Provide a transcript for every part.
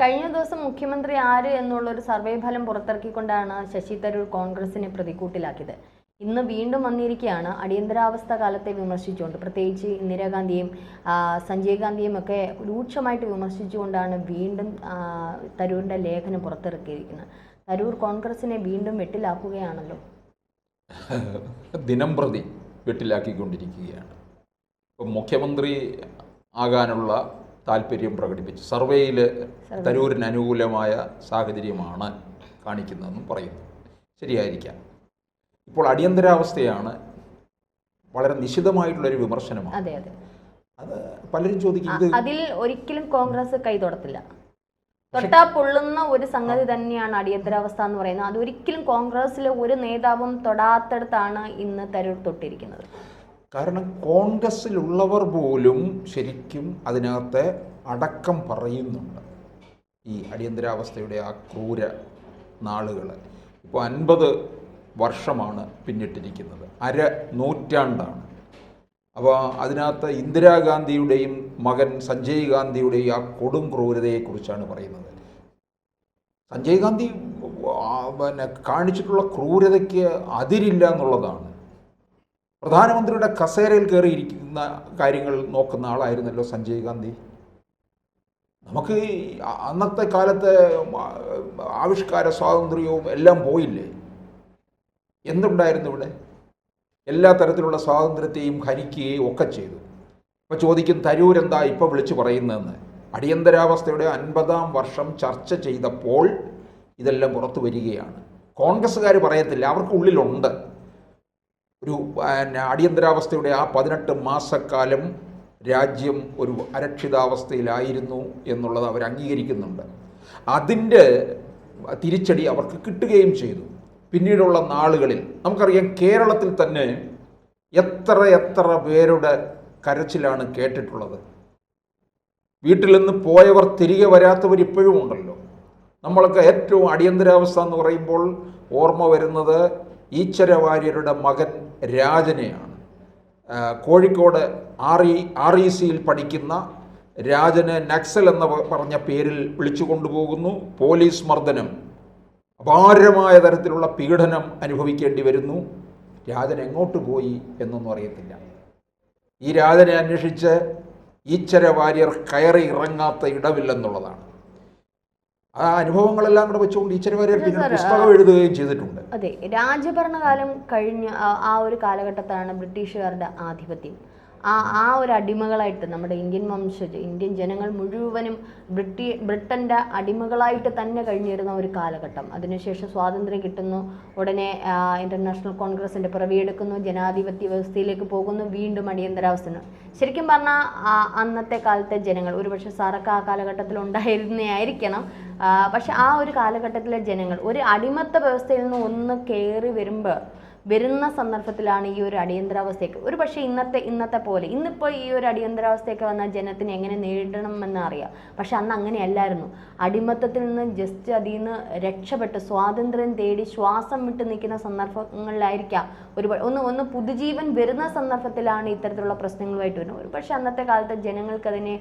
കഴിഞ്ഞ ദിവസം മുഖ്യമന്ത്രി ആര് എന്നുള്ള ഒരു സർവേ ഫലം പുറത്തിറക്കിക്കൊണ്ടാണ് ശശി തരൂർ കോൺഗ്രസിനെ പ്രതിക്കൂട്ടിലാക്കിയത്. ഇന്ന് വീണ്ടും വന്നിരിക്കുകയാണ് അടിയന്തരാവസ്ഥ കാലത്തെ വിമർശിച്ചുകൊണ്ട്, പ്രത്യേകിച്ച് ഇന്ദിരാഗാന്ധിയും സഞ്ജയ് ഗാന്ധിയും ഒക്കെ രൂക്ഷമായിട്ട് വിമർശിച്ചുകൊണ്ടാണ് വീണ്ടും തരൂരിൻ്റെ ലേഖനം പുറത്തിറക്കിയിരിക്കുന്നത്. തരൂർ കോൺഗ്രസിനെ വീണ്ടും വെട്ടിലാക്കുകയാണല്ലോ. ദിനം പ്രതി വെട്ടിലാക്കിക്കൊണ്ടിരിക്കുകയാണ്. ഇപ്പം മുഖ്യമന്ത്രി ആകാനുള്ള താല്പര്യം പ്രകടിപ്പിച്ച് സർവേയിൽ തരൂരിന് അനുകൂലമായ സാഹചര്യമാണ് കാണിക്കുന്നതെന്നും പറയുന്നു. ശരിയായിരിക്കാം. ഇപ്പോൾ അടിയന്തരാവസ്ഥയാണ് വളരെ നിശിതമായിട്ടുള്ളൊരു വിമർശനമാണ്. അതെ അതെ, അത് പലരും ചോദിക്കുന്നത് അതിൽ ഒരിക്കലും കോൺഗ്രസ് കൈതൊടത്തില്ല. തൊട്ടാ പൊള്ളുന്ന ഒരു സംഗതി തന്നെയാണ് അടിയന്തരാവസ്ഥ എന്ന് പറയുന്നത്. അതൊരിക്കലും കോൺഗ്രസിലെ ഒരു നേതാവും തൊടാത്തടത്താണ് ഇന്ന് തരൂർ തൊട്ടിരിക്കുന്നത്. കാരണം കോൺഗ്രസ്സിലുള്ളവർ പോലും ശരിക്കും അതിനകത്തെ അടക്കം പറയുന്നുണ്ട്. ഈ അടിയന്തരാവസ്ഥയുടെ ആ ക്രൂര നാളുകൾ ഇപ്പോൾ 50 വർഷമാണ് പിന്നിട്ടിരിക്കുന്നത്, നൂറ്റാണ്ടാണ്. അപ്പോൾ അതിനകത്ത് ഇന്ദിരാഗാന്ധിയുടെയും മകൻ സഞ്ജയ് ഗാന്ധിയുടെയും ആ കൊടും ക്രൂരതയെക്കുറിച്ചാണ് പറയുന്നത്. സഞ്ജയ് ഗാന്ധി കാണിച്ചിട്ടുള്ള ക്രൂരതയ്ക്ക് അതിരില്ല എന്നുള്ളതാണ്. പ്രധാനമന്ത്രിയുടെ കസേരയിൽ കയറിയിരിക്കുന്ന കാര്യങ്ങൾ നോക്കുന്ന ആളായിരുന്നല്ലോ സഞ്ജയ് ഗാന്ധി. നമുക്ക് അന്നത്തെ കാലത്തെ ആവിഷ്കാര സ്വാതന്ത്ര്യവും എല്ലാം പോയില്ലേ? എന്തുണ്ടായിരുന്നു ഇവിടെ? എല്ലാ തരത്തിലുള്ള സ്വാതന്ത്ര്യത്തെയും ഹനിക്കുകയും ഒക്കെ ചെയ്തു. ഇപ്പോൾ ചോദിക്കും തരൂർ എന്താ ഇപ്പോൾ വിളിച്ചു പറയുന്നതെന്ന്. അടിയന്തരാവസ്ഥയുടെ 50ാം വർഷം ചർച്ച ചെയ്തപ്പോൾ ഇതെല്ലാം പുറത്തു വരികയാണ്. കോൺഗ്രസ്സുകാർ പറയത്തില്ല, അവർക്ക് ഉള്ളിലുണ്ട്. ഒരു അടിയന്തരാവസ്ഥയുടെ ആ 18 മാസക്കാലം രാജ്യം ഒരു അരക്ഷിതാവസ്ഥയിലായിരുന്നു എന്നുള്ളത് അവർ അംഗീകരിക്കുന്നുണ്ട്. അതിൻ്റെ തിരിച്ചടി അവർക്ക് കിട്ടുകയും ചെയ്തു. പിന്നീടുള്ള നാളുകളിൽ നമുക്കറിയാം, കേരളത്തിൽ തന്നെ എത്ര പേരുടെ കരച്ചിലാണ് കേട്ടിട്ടുള്ളത്. വീട്ടിൽ നിന്ന് പോയവർ തിരികെ വരാത്തവർ ഇപ്പോഴും ഉണ്ടല്ലോ. നമ്മളൊക്കെ ഏറ്റവും അടിയന്തരാവസ്ഥ എന്ന് പറയുമ്പോൾ ഓർമ്മ വരുന്നത് ഈശ്വര വാര്യരുടെ മകൻ രാജനെയാണ്. കോഴിക്കോട് RECയിൽ പഠിക്കുന്ന രാജന് നക്സൽ എന്ന് പറഞ്ഞ പേരിൽ വിളിച്ചു കൊണ്ടുപോകുന്നു. പോലീസ് മർദ്ദനം, അപാരമായ തരത്തിലുള്ള പീഡനം അനുഭവിക്കേണ്ടി വരുന്നു. രാജൻ എങ്ങോട്ട് പോയി എന്നൊന്നും അറിയത്തില്ല. ഈ രാജനെ അന്വേഷിച്ച് ഈശ്വര വാര്യർ കയറി ഇറങ്ങാത്ത ഇടമില്ലെന്നുള്ളതാണ്. ആ അനുഭവങ്ങളെല്ലാം കൂടെ വെച്ചുകൊണ്ട് ഈശ്വര വാര്യർ പിന്നെ പുസ്തകം എഴുതുകയും ചെയ്തിട്ടുണ്ട്. അതെ, രാജഭരണകാലം കഴിഞ്ഞ ആ ഒരു കാലഘട്ടത്താണ് ബ്രിട്ടീഷുകാരുടെ ആധിപത്യം. ആ ഒരു അടിമകളായിട്ട് നമ്മുടെ ഇന്ത്യൻ ജനങ്ങൾ മുഴുവനും ബ്രിട്ടൻ്റെ അടിമകളായിട്ട് തന്നെ കഴിഞ്ഞിരുന്ന ഒരു കാലഘട്ടം. അതിനുശേഷം സ്വാതന്ത്ര്യം കിട്ടുന്നു, ഉടനെ ഇന്റർനാഷണൽ കോൺഗ്രസിൻ്റെ പിറവിയെടുക്കുന്നു, ജനാധിപത്യ വ്യവസ്ഥയിലേക്ക് പോകുന്നു, വീണ്ടും അടിയന്തരാവസ്ഥ. ശരിക്കും പറഞ്ഞാൽ അന്നത്തെ കാലത്തെ ജനങ്ങൾ, ഒരുപക്ഷെ സാറൊക്കെ ആ കാലഘട്ടത്തിൽ ഉണ്ടായിരുന്നതായിരിക്കണം, പക്ഷെ ആ ഒരു കാലഘട്ടത്തിലെ ജനങ്ങൾ ഒരു അടിമത്ത വ്യവസ്ഥയിൽ നിന്ന് ഒന്ന് കയറി വരുന്ന സന്ദർഭത്തിലാണ് ഈ ഒരു അടിയന്തരാവസ്ഥയ്ക്ക്, ഒരു പക്ഷേ ഇന്നത്തെ പോലെ ഇന്നിപ്പോൾ ഈ ഒരു അടിയന്തരാവസ്ഥയൊക്കെ വന്നാൽ ജനത്തിന് എങ്ങനെ നേരിടണമെന്ന് അറിയാം. പക്ഷെ അന്ന് അങ്ങനെയല്ലായിരുന്നു. അടിമത്തത്തിൽ നിന്ന് ജസ്റ്റ് അതിൽ നിന്ന് രക്ഷപ്പെട്ട് സ്വാതന്ത്ര്യം തേടി ശ്വാസം വിട്ട് നിൽക്കുന്ന സന്ദർഭങ്ങളിലായിരിക്കാം ഒന്ന് പുതുജീവൻ വരുന്ന സന്ദർഭത്തിലാണ് ഇത്തരത്തിലുള്ള പ്രശ്നങ്ങളുമായിട്ട് വരുന്നത്. ഒരു പക്ഷേ അന്നത്തെ കാലത്തെ ജനങ്ങൾക്ക് അതിനെ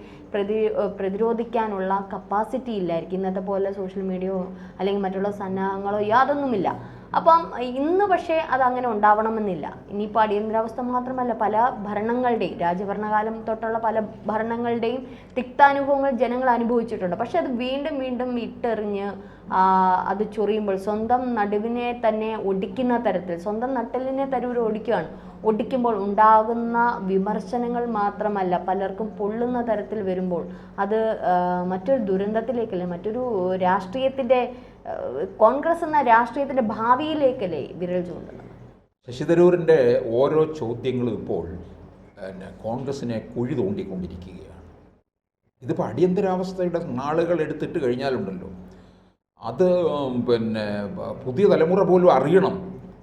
പ്രതിരോധിക്കാനുള്ള കപ്പാസിറ്റി ഇല്ലായിരിക്കും. ഇന്നത്തെ പോലെ സോഷ്യൽ മീഡിയയോ അല്ലെങ്കിൽ മറ്റുള്ള സന്നാഹങ്ങളോ യാതൊന്നുമില്ല. അപ്പം ഇന്ന് പക്ഷേ അതങ്ങനെ ഉണ്ടാവണമെന്നില്ല. ഇനിയിപ്പോൾ അടിയന്തരാവസ്ഥ മാത്രമല്ല, പല ഭരണങ്ങളുടെയും രാജഭരണകാലം തൊട്ടുള്ള പല ഭരണങ്ങളുടെയും തിക്താനുഭവങ്ങൾ ജനങ്ങൾ അനുഭവിച്ചിട്ടുണ്ട്. പക്ഷെ അത് വീണ്ടും ഇട്ടെറിഞ്ഞ് അത് ചൊറിയുമ്പോൾ സ്വന്തം നടുവിനെ തന്നെ ഒടിക്കുന്ന തരത്തിൽ, സ്വന്തം നട്ടലിനെ തരൂർ ഒടിക്കുമ്പോൾ ഉണ്ടാകുന്ന വിമർശനങ്ങൾ മാത്രമല്ല, പലർക്കും പൊള്ളുന്ന തരത്തിൽ വരുമ്പോൾ അത് മറ്റൊരു ദുരന്തത്തിലേക്കല്ലേ, മറ്റൊരു രാഷ്ട്രീയത്തിൻ്റെ, കോൺഗ്രസ് എന്ന രാഷ്ട്രീയത്തിൻ്റെ ഭാവിയിലേക്കല്ലേ വിരൽ ചൂണ്ടുന്നത്. ശശി തരൂരിൻ്റെ ഓരോ ചോദ്യങ്ങളും ഇപ്പോൾ കോൺഗ്രസിനെ കുഴി തോണ്ടിക്കൊണ്ടിരിക്കുകയാണ്. ഇതിപ്പോൾ അടിയന്തരാവസ്ഥയുടെ നാളുകൾ എടുത്തിട്ട് കഴിഞ്ഞാലുണ്ടല്ലോ, അത് പുതിയ തലമുറ പോലും അറിയണം.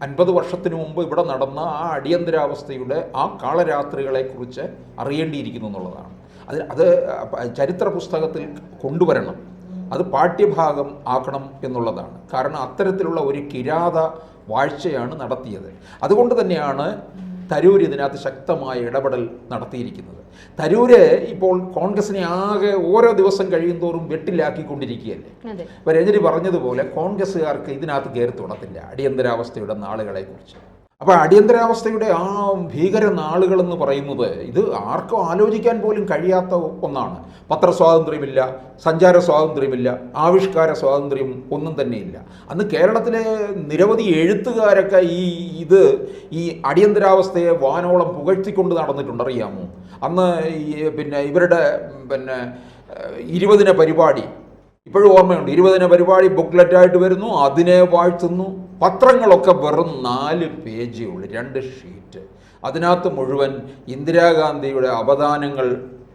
50 വർഷത്തിന് മുമ്പ് ഇവിടെ നടന്ന ആ അടിയന്തരാവസ്ഥയുടെ ആ കാളരാത്രികളെക്കുറിച്ച് അറിയേണ്ടിയിരിക്കുന്നു എന്നുള്ളതാണ്. അത് ചരിത്ര പുസ്തകത്തിൽ കൊണ്ടുവരണം, അത് പാഠ്യഭാഗം ആക്കണം എന്നുള്ളതാണ്. കാരണം അത്തരത്തിലുള്ള ഒരു കിരാത വാഴ്ചയാണ് നടത്തിയത്. അതുകൊണ്ട് തന്നെയാണ് തരൂർ ഇതിനകത്ത് ശക്തമായ ഇടപെടൽ നടത്തിയിരിക്കുന്നത്. തരൂര് ഇപ്പോൾ കോൺഗ്രസിനെ ആകെ ഓരോ ദിവസം കഴിയുന്തോറും വെട്ടിലാക്കിക്കൊണ്ടിരിക്കുകയല്ലേ. ഇപ്പോൾ രജനി പറഞ്ഞതുപോലെ കോൺഗ്രസ്സുകാർക്ക് ഇതിനകത്ത് കയറി തുടത്തില്ല അടിയന്തരാവസ്ഥയുടെ നാളുകളെക്കുറിച്ച്. അപ്പോൾ അടിയന്തരാവസ്ഥയുടെ ആ ഭീകര നാളുകളെന്ന് പറയുന്നത് ഇത് ആർക്കും ആലോചിക്കാൻ പോലും കഴിയാത്ത ഒന്നാണ്. പത്രസ്വാതന്ത്ര്യമില്ല, സഞ്ചാര സ്വാതന്ത്ര്യമില്ല, ആവിഷ്കാര സ്വാതന്ത്ര്യം ഒന്നും തന്നെയില്ല. അന്ന് കേരളത്തിലെ നിരവധി എഴുത്തുകാരൊക്കെ ഈ അടിയന്തരാവസ്ഥയെ വാനോളം പുകഴ്ത്തിക്കൊണ്ട് നടന്നിട്ടുണ്ട്, അറിയാമോ? അന്ന് ഇവരുടെ 20 പരിപാടി ഇപ്പോഴും ഓർമ്മയുണ്ട്. 20 പരിപാടി ബുക്ക്ലെറ്റായിട്ട് വരുന്നു, അതിനെ വാഴ്ത്തുന്നു. പത്രങ്ങളൊക്കെ വെറും 4 പേജേ ഉള്ളൂ, 2 ഷീറ്റ്. അതിനകത്ത് മുഴുവൻ ഇന്ദിരാഗാന്ധിയുടെ അവദാനങ്ങൾ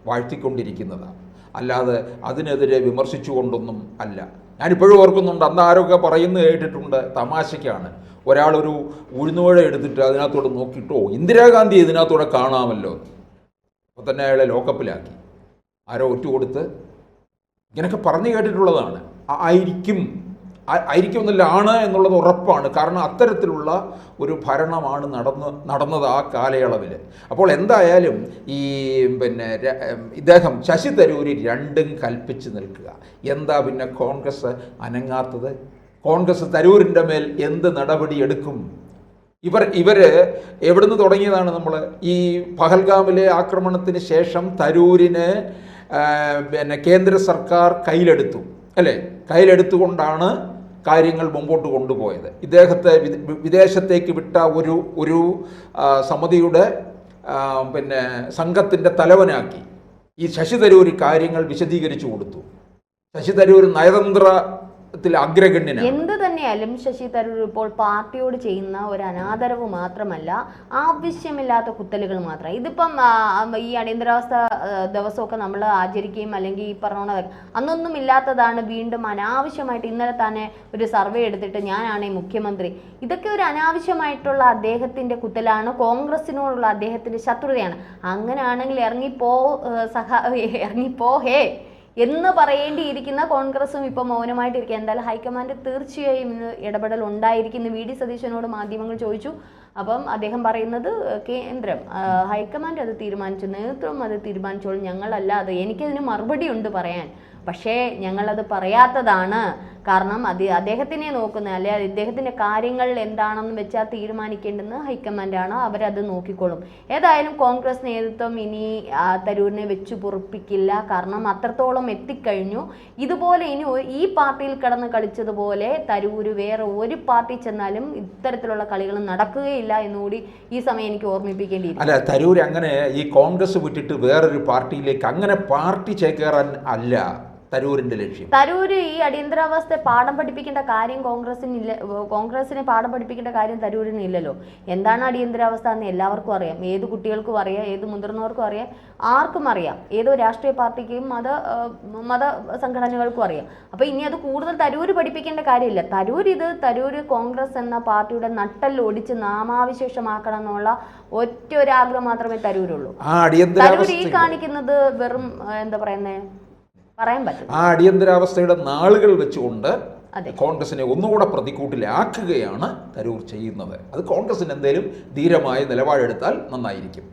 വാഴ്ത്തിക്കൊണ്ടിരിക്കുന്നതാണ്, അല്ലാതെ അതിനെതിരെ വിമർശിച്ചുകൊണ്ടൊന്നും അല്ല. ഞാനിപ്പോഴും ഓർക്കുന്നുണ്ട്, അന്ന് ആരൊക്കെ പറയുന്നത് കേട്ടിട്ടുണ്ട്, തമാശയ്ക്കാണ്. ഒരാളൊരു ഉഴുന്നുവഴ എടുത്തിട്ട് അതിനകത്തോടെ നോക്കിയിട്ടോ ഇന്ദിരാഗാന്ധി ഇതിനകത്തോടെ കാണാമല്ലോ, അപ്പോൾ തന്നെ അയാളെ ലോക്കപ്പിലാക്കി, ആരോ ഒറ്റുകൊടുത്ത്. ഇങ്ങനെയൊക്കെ പറഞ്ഞു കേട്ടിട്ടുള്ളതാണ്. ആയിരിക്കും എന്നല്ല, ആണ് എന്നുള്ളത് ഉറപ്പാണ്. കാരണം അത്തരത്തിലുള്ള ഒരു ഭരണമാണ് നടന്നത് ആ കാലയളവിൽ. അപ്പോൾ എന്തായാലും ഇദ്ദേഹം ശശി തരൂര് രണ്ടും കൽപ്പിച്ച് നിൽക്കുക. എന്താ പിന്നെ കോൺഗ്രസ് അനങ്ങാത്തത്? കോൺഗ്രസ് തരൂരിൻ്റെ മേൽ എന്ത് നടപടി എടുക്കും? ഇവർ എവിടുന്ന് തുടങ്ങിയതാണ്? നമ്മൾ ഈ പഹൽഗാമിലെ ആക്രമണത്തിന് ശേഷം തരൂരിനെ കേന്ദ്ര സർക്കാർ കയ്യിലെടുത്തു, അല്ലേ? കയ്യിലെടുത്തുകൊണ്ടാണ് കാര്യങ്ങൾ മുമ്പോട്ട് കൊണ്ടുപോയത്. ഇദ്ദേഹത്തെ വിദേശത്തേക്ക് വിട്ട ഒരു സമിതിയുടെ സംഘത്തിൻ്റെ തലവനാക്കി ഈ ശശി തരൂർ കാര്യങ്ങൾ വിശദീകരിച്ചു കൊടുത്തു. ശശി തരൂർ നയതന്ത്രത്തിൽ അഗ്രഗണ്യനാണ്. എന്ത് തന്നെയായാലും ശശി തരൂർ ഇപ്പോൾ പാർട്ടിയോട് ചെയ്യുന്ന ഒരു അനാദരവ് മാത്രമല്ല, ആവശ്യമില്ലാത്ത കുത്തലുകൾ മാത്രം. ഇതിപ്പം ഈ അടിയന്തരാവസ്ഥ ദിവസമൊക്കെ നമ്മൾ ആചരിക്കുകയും അല്ലെങ്കിൽ ഈ പറഞ്ഞ അന്നൊന്നും ഇല്ലാത്തതാണ് വീണ്ടും അനാവശ്യമായിട്ട്. ഇന്നലെ തന്നെ ഒരു സർവേ എടുത്തിട്ട് ഞാനാണ് മുഖ്യമന്ത്രി, ഇതൊക്കെ ഒരു അനാവശ്യമായിട്ടുള്ള അദ്ദേഹത്തിൻ്റെ കുത്തലാണ്, കോൺഗ്രസിനോടുള്ള അദ്ദേഹത്തിൻ്റെ ശത്രുതയാണ്. അങ്ങനെയാണെങ്കിൽ ഇറങ്ങിപ്പോ ഹേ എന്ന് പറയേണ്ടിയിരിക്കുന്ന കോൺഗ്രസും ഇപ്പോൾ മൗനമായിട്ടിരിക്കുക. എന്തായാലും ഹൈക്കമാൻഡ് തീർച്ചയായും ഇന്ന് ഇടപെടൽ ഉണ്ടായിരിക്കുന്നു. VD സതീശനോട് മാധ്യമങ്ങൾ ചോദിച്ചു. അപ്പം അദ്ദേഹം പറയുന്നത് കേന്ദ്രം ഹൈക്കമാൻഡ് അത് തീരുമാനിച്ചു, നേതൃത്വം അത് തീരുമാനിച്ചോളൂ, ഞങ്ങളല്ല അത്. എനിക്കതിന് മറുപടി ഉണ്ട് പറയാൻ, പക്ഷേ ഞങ്ങളത് പറയാത്തതാണ്. കാരണം അദ്ദേഹത്തിനെ നോക്കുന്ന അല്ലെ ഇദ്ദേഹത്തിൻ്റെ കാര്യങ്ങൾ എന്താണെന്ന് വെച്ചാൽ തീരുമാനിക്കേണ്ടെന്ന് ഹൈക്കമാൻഡാണ്, അവരത് നോക്കിക്കോളും. ഏതായാലും കോൺഗ്രസ് നേതൃത്വം ഇനി തരൂരിനെ വെച്ചു പൊറുപ്പിക്കില്ല. കാരണം അത്രത്തോളം എത്തിക്കഴിഞ്ഞു. ഇതുപോലെ ഇനി ഈ പാർട്ടിയിൽ കിടന്ന് കളിച്ചതുപോലെ തരൂര് വേറെ ഒരു പാർട്ടി ചെന്നാലും ഇത്തരത്തിലുള്ള കളികൾ നടക്കുകയില്ല എന്നുകൂടി ഈ സമയം എനിക്ക് ഓർമ്മിപ്പിക്കേണ്ടിയിരിക്കും. അല്ല, തരൂർ അങ്ങനെ ഈ കോൺഗ്രസ് വിട്ടിട്ട് വേറൊരു പാർട്ടിയിലേക്ക് അങ്ങനെ പാർട്ടി ചേക്കേറാൻ അല്ല തരൂരിന്റെ ലക്ഷ്യം. തരൂര് ഈ അടിയന്തരാവസ്ഥ പാഠം പഠിപ്പിക്കേണ്ട കാര്യം കോൺഗ്രസിനെ പാഠം പഠിപ്പിക്കേണ്ട കാര്യം തരൂരിന് ഇല്ലല്ലോ. എന്താണ് അടിയന്തരാവസ്ഥ എന്ന് എല്ലാവർക്കും അറിയാം, ഏത് കുട്ടികൾക്കും അറിയാം, ഏത് മുതിർന്നവർക്കും അറിയാം, ആർക്കും അറിയാം, ഏതോ രാഷ്ട്രീയ പാർട്ടിക്കും മത സംഘടനകൾക്കും അറിയാം. അപ്പോൾ ഇനി അത് കൂടുതൽ തരൂര് പഠിപ്പിക്കേണ്ട കാര്യമില്ല. തരൂര് കോൺഗ്രസ് എന്ന പാർട്ടിയുടെ നട്ടെല്ല് ഒടിച്ച് നാമാവിശേഷമാക്കണം എന്നുള്ള ഒറ്റ ഒരു ആഗ്രഹം മാത്രമേ തരൂരുള്ളൂ. തരൂര് ഈ കാണിക്കുന്നത് വെറും എന്താ പറയുന്നത് പറയാൻ പറ്റും. ആ അടിയന്തരാവസ്ഥയുടെ നാളുകൾ വെച്ചുകൊണ്ട് കോൺഗ്രസിനെ ഒന്നുകൂടെ പ്രതിക്കൂട്ടിലാക്കുകയാണ് തരൂർ ചെയ്യുന്നത്. അത് കോൺഗ്രസിന് എന്തേലും ധീരമായ നിലപാടെടുത്താൽ നന്നായിരിക്കും.